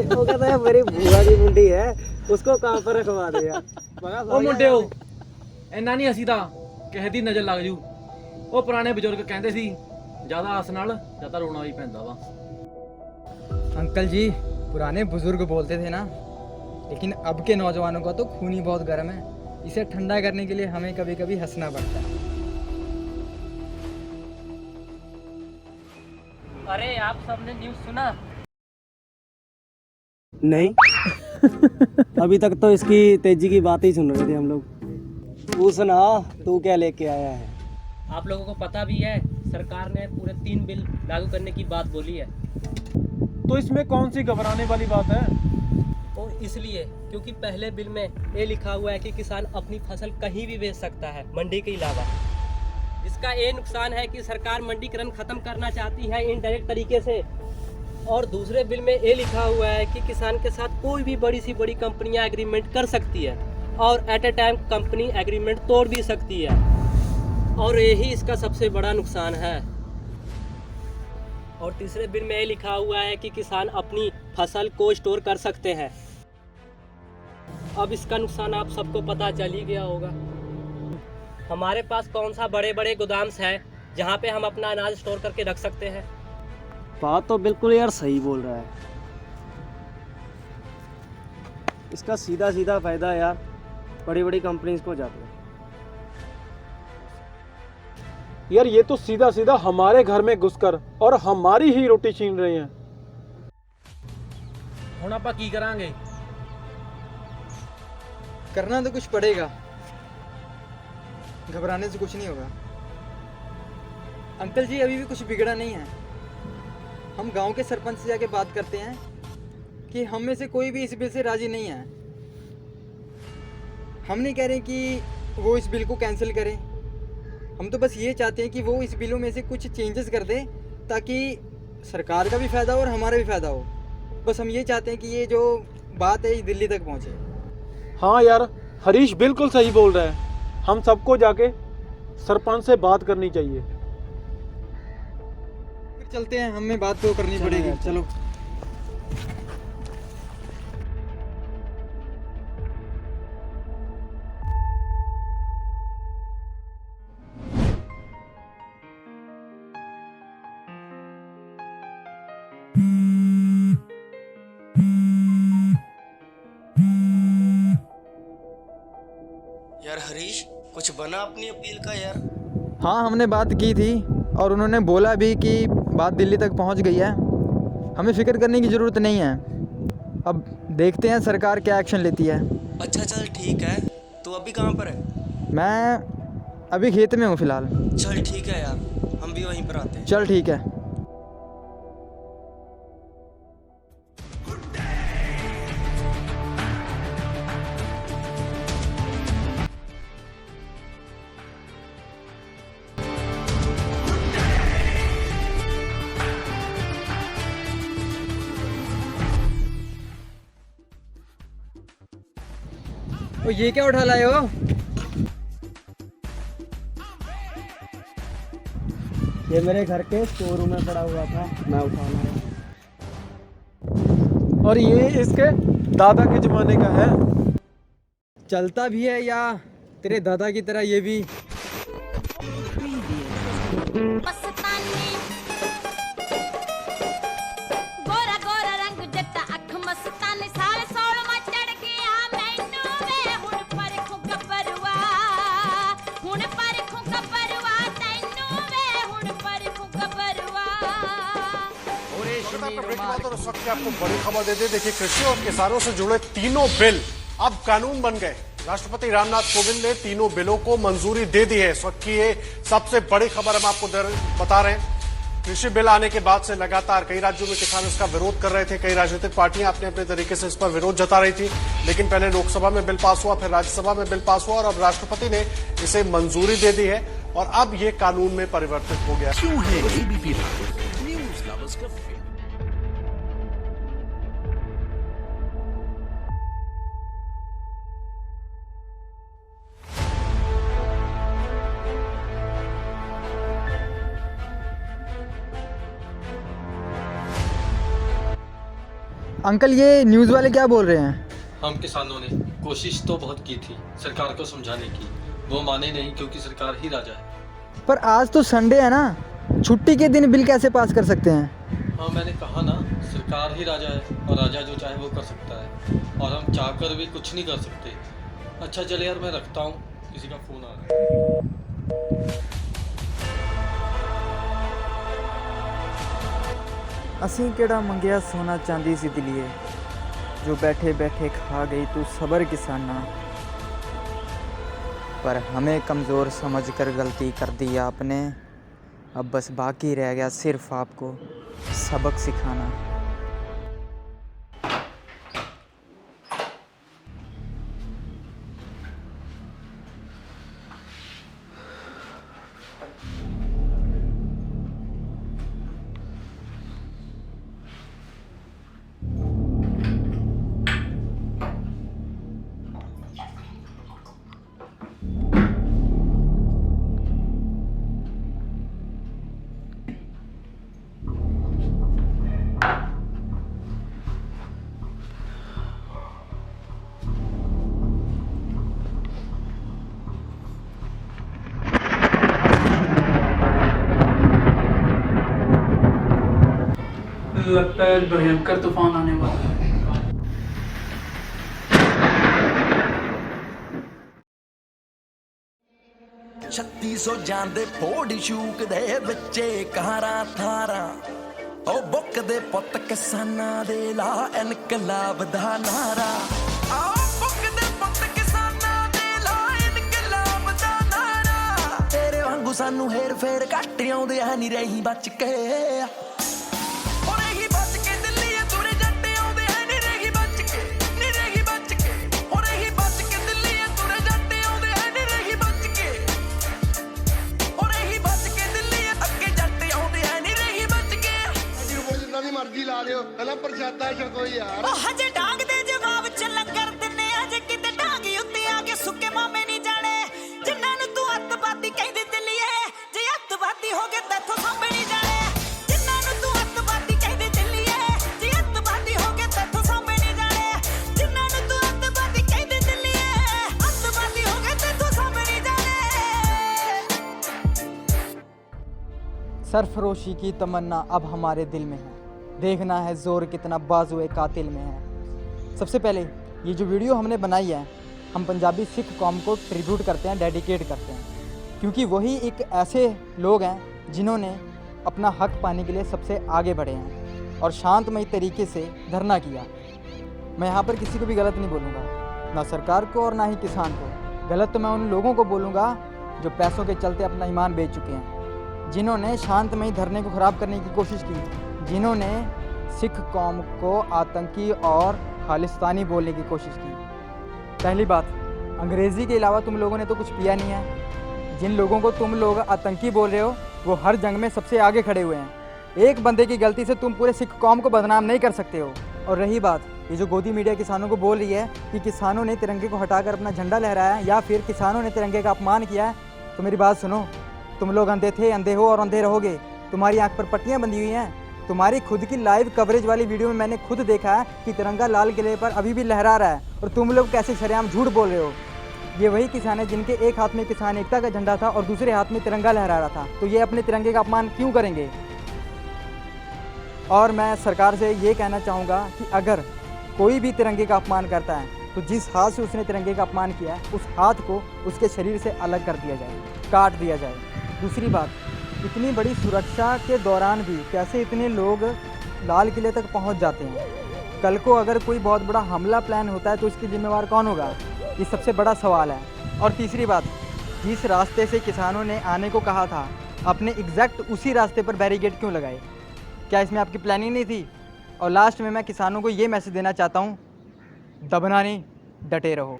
वो कहता है मेरी बुआ की मुंडी है, उसको कहाँ पर रखवा दे यार। ਉਹ ਮੁੰਡਿਓ ਇੰਨਾ ਨਹੀਂ ਹਸੀਦਾ, ਕਿਸੇ ਦੀ ਨਜ਼ਰ ਲੱਗ ਜੂ। ਉਹ ਪੁਰਾਣੇ ਬਜ਼ੁਰਗ ਕਹਿੰਦੇ ਸੀ ਜ਼ਿਆਦਾ ਹੱਸ ਨਾਲ ਜ਼ਿਆਦਾ ਰੋਣਾ ਵੀ ਪੈਂਦਾ ਵਾ। अंकल जी, पुराने बुजुर्ग बोलते थे ना, लेकिन अब के नौजवानों का तो खून ही बहुत गर्म है। इसे ठंडा करने के लिए हमें कभी कभी हंसना पड़ता है। अरे आप सबने न्यूज़ सुना? नहीं अभी तक तो इसकी तेजी की बात ही सुन रहे थे हम लोग। तू सुना, तू क्या लेके आया है? आप लोगों को पता भी है सरकार ने पूरे 3 बिल लागू करने की बात बोली है। तो इसमें कौन सी घबराने वाली बात है? और इसलिए क्योंकि पहले बिल में ये लिखा हुआ है कि किसान अपनी फसल कहीं भी बेच सकता है, मंडी के अलावा। इसका ये नुकसान है कि सरकार मंडीकरण खत्म करना चाहती है इनडायरेक्ट तरीके से। और दूसरे बिल में ये लिखा हुआ है कि किसान के साथ कोई भी बड़ी सी बड़ी कंपनियां एग्रीमेंट कर सकती है और at a time company agreement तोड़ भी सकती है। और यही इसका सबसे बड़ा नुकसान है। और तीसरे बिल में ये लिखा हुआ है कि किसान अपनी फसल को स्टोर कर सकते हैं। अब इसका नुकसान आप सबको पता चल ही गया होगा। हमारे पास कौन सा बड़े बड़े गोदाम्स है जहाँ पे हम अपना अनाज स्टोर करके रख सकते हैं। बात तो बिल्कुल यार सही बोल रहा है। इसका सीधा सीधा फायदा यार बड़ी बड़ी कंपनीज को जाता है। यार ये तो सीधा सीधा हमारे घर में घुसकर और हमारी ही रोटी छीन रहे हैं। ਹੁਣ ਆਪਾਂ ਕੀ ਕਰਾਂਗੇ? करना तो कुछ पड़ेगा, घबराने से कुछ नहीं होगा। अंकल जी, अभी भी कुछ बिगड़ा नहीं है। हम गांव के सरपंच से जाके बात करते हैं कि हम में से कोई भी इस बिल से राजी नहीं है। हम नहीं कह रहे कि वो इस बिल को कैंसिल करें, हम तो बस ये चाहते हैं कि वो इस बिलों में से कुछ चेंजेस कर दे ताकि सरकार का भी फ़ायदा हो और हमारा भी फ़ायदा हो। बस हम ये चाहते हैं कि ये जो बात है ये दिल्ली तक पहुँचे। हाँ यार, हरीश बिल्कुल सही बोल रहा है। हम सबको जाके सरपंच से बात करनी चाहिए। फिर चलते हैं, हमें बात तो करनी पड़ेगी। चलो। यार हरीश, कुछ बना अपनी अपील का यार? हाँ, हमने बात की थी और उन्होंने बोला भी कि बात दिल्ली तक पहुंच गई है, हमें फ़िक्र करने की ज़रूरत नहीं है। अब देखते हैं सरकार क्या एक्शन लेती है। अच्छा चल ठीक है। तो अभी कहाँ पर है? मैं अभी खेत में हूँ फ़िलहाल। चल ठीक है यार, हम भी वहीं पर आते हैं। चल ठीक है। ओ, ये क्या उठा लाए हो? ये मेरे घर के स्टोर रूम में पड़ा हुआ था, मैं उठा लाया। और ये इसके दादा के ज़माने का है। चलता भी है या तेरे दादा की तरह ये भी? गोरा गोरा रंग जट्टा अख मस्तानी साल सोल मा चढ़ गया मैनू वे हुण परखूं गबरुआ तैनू वे हुण परखूं गबरुआ। और इस वक्त की आपको बड़ी खबर दे दे। देखिए, कृषि और किसानों से जुड़े तीनों बिल अब कानून बन गए। राष्ट्रपति रामनाथ कोविंद ने तीनों बिलों को मंजूरी दे दी है। इस वक्त की ये सबसे बड़ी खबर हम आपको बता रहे हैं। कृषि बिल आने के बाद से लगातार कई राज्यों में किसान इसका विरोध कर रहे थे। कई राजनीतिक पार्टियां अपने अपने तरीके से इस पर विरोध जता रही थी, लेकिन पहले लोकसभा में बिल पास हुआ, फिर राज्यसभा में बिल पास हुआ और अब राष्ट्रपति ने इसे मंजूरी दे दी है और अब ये कानून में परिवर्तित हो गया। क्यों है एबीपी न्यूज़ लवर्स का अंकल ये न्यूज़ वाले क्या बोल रहे हैं? हम किसानों ने कोशिश तो बहुत की थी सरकार को समझाने की, वो माने नहीं क्योंकि सरकार ही राजा है। पर आज तो संडे है ना, छुट्टी के दिन बिल कैसे पास कर सकते हैं? हाँ मैंने कहा ना, सरकार ही राजा है और राजा जो चाहे वो कर सकता है और हम चाहकर भी कुछ नहीं कर सकते। अच्छा चले यार मैं रखता हूँ, किसी का फ़ोन आ रहा है। असीं केड़ा मंगिया सोना चांदी सी दिलिए, जो बैठे बैठे खा गई तू सबर किसाना। पर हमें कमज़ोर समझकर गलती कर दी आपने, अब बस बाकी रह गया सिर्फ आपको सबक सिखाना। लगता है भयंकर तूफान आने वाला है। छत्ती सौ ਜਾਂਦੇ ਫੋੜੀ ਸ਼ੂਕ ਦੇ ਬੱਚੇ ਕਾਰਾਂ ਥਾਰਾਂ ਉਹ ਬੁੱਕ ਦੇ ਪੁੱਤ ਕਿਸਾਨਾਂ ਦੇ ਲਾ ਇਨਕਲਾਬ ਦਾ ਨਾਰਾ ਆਓ ਬੁੱਕ ਦੇ ਪੁੱਤ ਕਿਸਾਨਾਂ ਦੇ ਲਾ ਇਨਕਲਾਬ ਦਾ ਨਾਰਾ ਤੇਰੇ ਵਾਂਗੂ ਸਾਨੂੰ ਹੇਰ ਫੇਰ ਘੱਟ ਆਉਂਦੇ ਆ ਨਹੀਂ ਰਹੀ ਬਚ ਕੇ प्रसादा छको यार। हजे डांग दे जवाब च लंगर दिने अजे किते डांग उत्ते आके सुके मामे नहीं जाने जिन्हां नु तू अत्तवादी कहदे दिलिए जे अत्तवादी हो गए तैथों सांभे नहीं जाने जिन्हां नु तू अत्तवादी कहदे दिलिए जे अत्तवादी हो गए तैथों सांभे नहीं जाने जिन्हां नु तू अत्तवादी कहदे दिलिए अत्तवादी हो गए तैथों सांभे नहीं जाने। सरफरोशी की तमन्ना अब हमारे दिल में है, देखना है जोर कितना बाजुए कातिल में है। सबसे पहले ये जो वीडियो हमने बनाई है, हम पंजाबी सिख कौम को ट्रिब्यूट करते हैं, डेडिकेट करते हैं, क्योंकि वही एक ऐसे लोग हैं जिन्होंने अपना हक पाने के लिए सबसे आगे बढ़े हैं और शांतमयी तरीके से धरना किया। मैं यहाँ पर किसी को भी गलत नहीं बोलूँगा, ना सरकार को और ना ही किसान को। गलत तो मैं उन लोगों को बोलूँगा जो पैसों के चलते अपना ईमान बेच चुके हैं, जिन्होंने शांतमयी धरने को ख़राब करने की कोशिश की, जिन्होंने सिख कौम को आतंकी और खालिस्तानी बोलने की कोशिश की। पहली बात, अंग्रेज़ी के अलावा तुम लोगों ने तो कुछ पिया नहीं है। जिन लोगों को तुम लोग आतंकी बोल रहे हो वो हर जंग में सबसे आगे खड़े हुए हैं। एक बंदे की गलती से तुम पूरे सिख कौम को बदनाम नहीं कर सकते हो। और रही बात, ये जो गोदी मीडिया किसानों को बोल रही है कि किसानों ने तिरंगे को हटाकर अपना झंडा लहराया या फिर किसानों ने तिरंगे का अपमान किया है, तो मेरी बात सुनो, तुम लोग अंधे थे, अंधे हो और अंधे रहोगे। तुम्हारी आँख पर पट्टियाँ बंधी हुई हैं। तुम्हारी खुद की लाइव कवरेज वाली वीडियो में मैंने खुद देखा है कि तिरंगा लाल किले पर अभी भी लहरा रहा है और तुम लोग कैसे शरेआम झूठ बोल रहे हो। ये वही किसान है जिनके एक हाथ में किसान एकता का झंडा था और दूसरे हाथ में तिरंगा लहरा रहा था, तो ये अपने तिरंगे का अपमान क्यों करेंगे। और मैं सरकार से ये कहना चाहूँगा कि अगर कोई भी तिरंगे का अपमान करता है तो जिस हाथ से उसने तिरंगे का अपमान किया है उस हाथ को उसके शरीर से अलग कर दिया जाए, काट दिया जाए। दूसरी बात, इतनी बड़ी सुरक्षा के दौरान भी कैसे इतने लोग लाल किले तक पहुंच जाते हैं। कल को अगर कोई बहुत बड़ा हमला प्लान होता है तो इसकी जिम्मेवार कौन होगा, ये सबसे बड़ा सवाल है। और तीसरी बात, जिस रास्ते से किसानों ने आने को कहा था, आपने एग्जैक्ट उसी रास्ते पर बैरिकेड क्यों लगाए? क्या इसमें आपकी प्लानिंग नहीं थी? और लास्ट में मैं किसानों को ये मैसेज देना चाहता हूँ, दबना नहीं, डटे रहो।